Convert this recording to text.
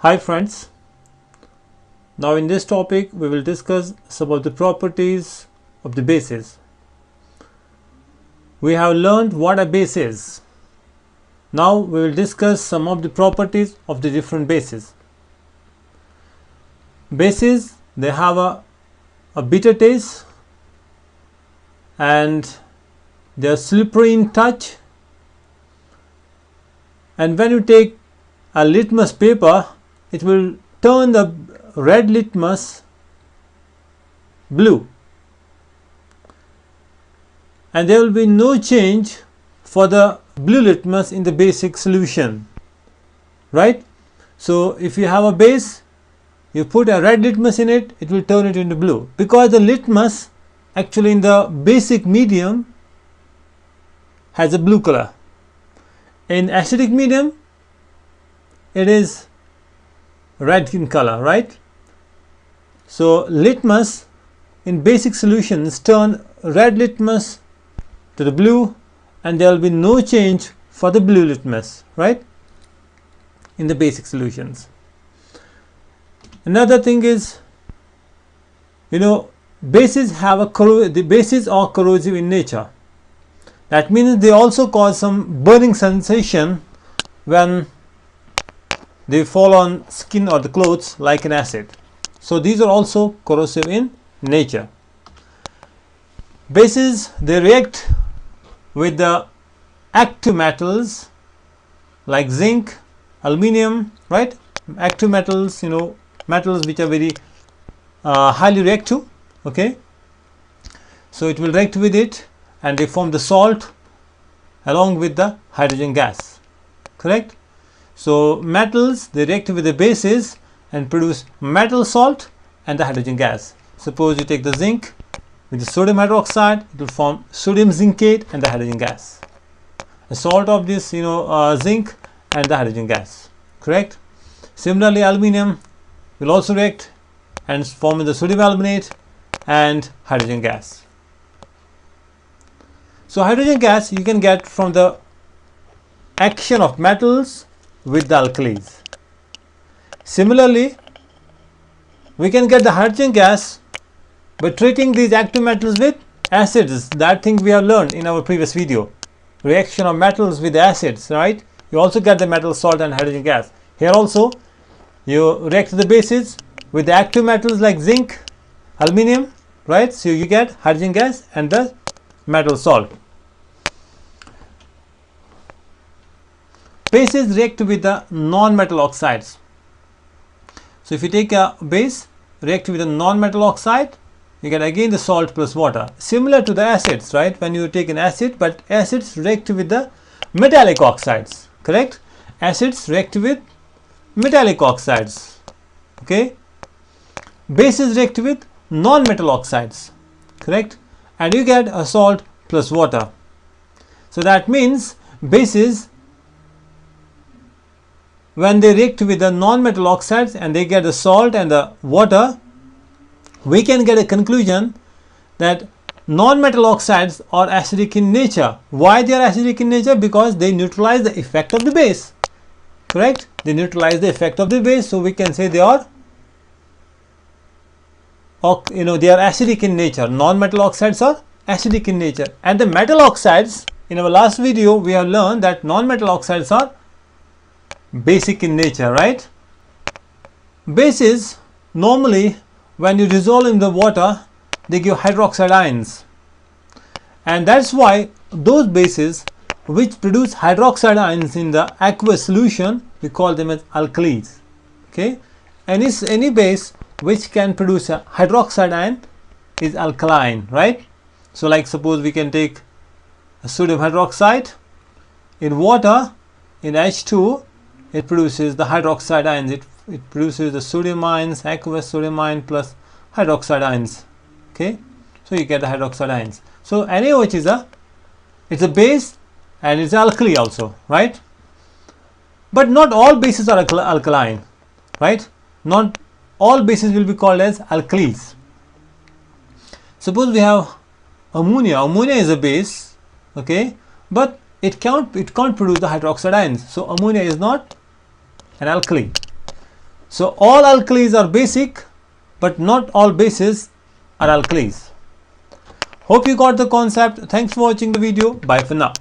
Hi friends, now in this topic we will discuss some of the properties of the bases. We have learned what a base is. Now we will discuss some of the properties of the different bases. Bases, they have a bitter taste and they are slippery in touch, and when you take a litmus paper, it will turn the red litmus blue, and there will be no change for the blue litmus in the basic solution, right? So if you have a base, you put a red litmus in it, it will turn it into blue, because the litmus actually in the basic medium has a blue color. In acidic medium it is red in color, right? So litmus in basic solutions turn red litmus to the blue, and there will be no change for the blue litmus, right, in the basic solutions. Another thing is, bases have the bases are corrosive in nature. That means they also cause some burning sensation when they fall on skin or the clothes like an acid. So these are also corrosive in nature. Bases, they react with the active metals like zinc, aluminium, right? Active metals, metals which are very highly reactive. Okay, so it will react with it and they form the salt along with the hydrogen gas, correct? So metals, they react with the bases and produce metal salt and the hydrogen gas. Suppose you take the zinc with the sodium hydroxide, it will form sodium zincate and the hydrogen gas. The salt of this zinc and the hydrogen gas, correct? Similarly, aluminium will also react and form the sodium aluminate and hydrogen gas. So hydrogen gas you can get from the action of metals with the alkalis. Similarly, we can get the hydrogen gas by treating these active metals with acids. That thing we have learned in our previous video. Reaction of metals with acids, right? You also get the metal salt and hydrogen gas. Here also you react the bases with the active metals like zinc, aluminium, right? So you get hydrogen gas and the metal salt. Bases react with the non-metal oxides. So if you take a base, react with a non-metal oxide, you get again the salt plus water. Similar to the acids, right? When you take an acid, but acids react with the metallic oxides, correct? Acids react with metallic oxides, okay? Bases react with non-metal oxides, correct? And you get a salt plus water. So that means bases, when they react with the non-metal oxides and they get the salt and the water, we can get a conclusion that non-metal oxides are acidic in nature. Why they are acidic in nature? Because they neutralize the effect of the base, correct? They neutralize the effect of the base, so we can say they are acidic in nature. Non-metal oxides are acidic in nature. And the metal oxides, in our last video we have learned that non-metal oxides are basic in nature, right? Bases, normally when you dissolve in the water, they give hydroxide ions, and that's why those bases which produce hydroxide ions in the aqueous solution, we call them as alkalis. Okay, any base which can produce a hydroxide ion is alkaline, right? So like suppose we can take a sodium hydroxide in water, in H2 it produces the hydroxide ions. It produces the sodium ions, aqueous sodium ion plus hydroxide ions. Okay, so you get the hydroxide ions. So NaOH it's a base and it's alkali also, right? But not all bases are alkaline, right? Not all bases will be called as alkalis. Suppose we have ammonia. Ammonia is a base, okay, but it can't produce the hydroxide ions. So ammonia is not an alkali. So all alkalis are basic, but not all bases are alkalis. Hope you got the concept. Thanks for watching the video. Bye for now.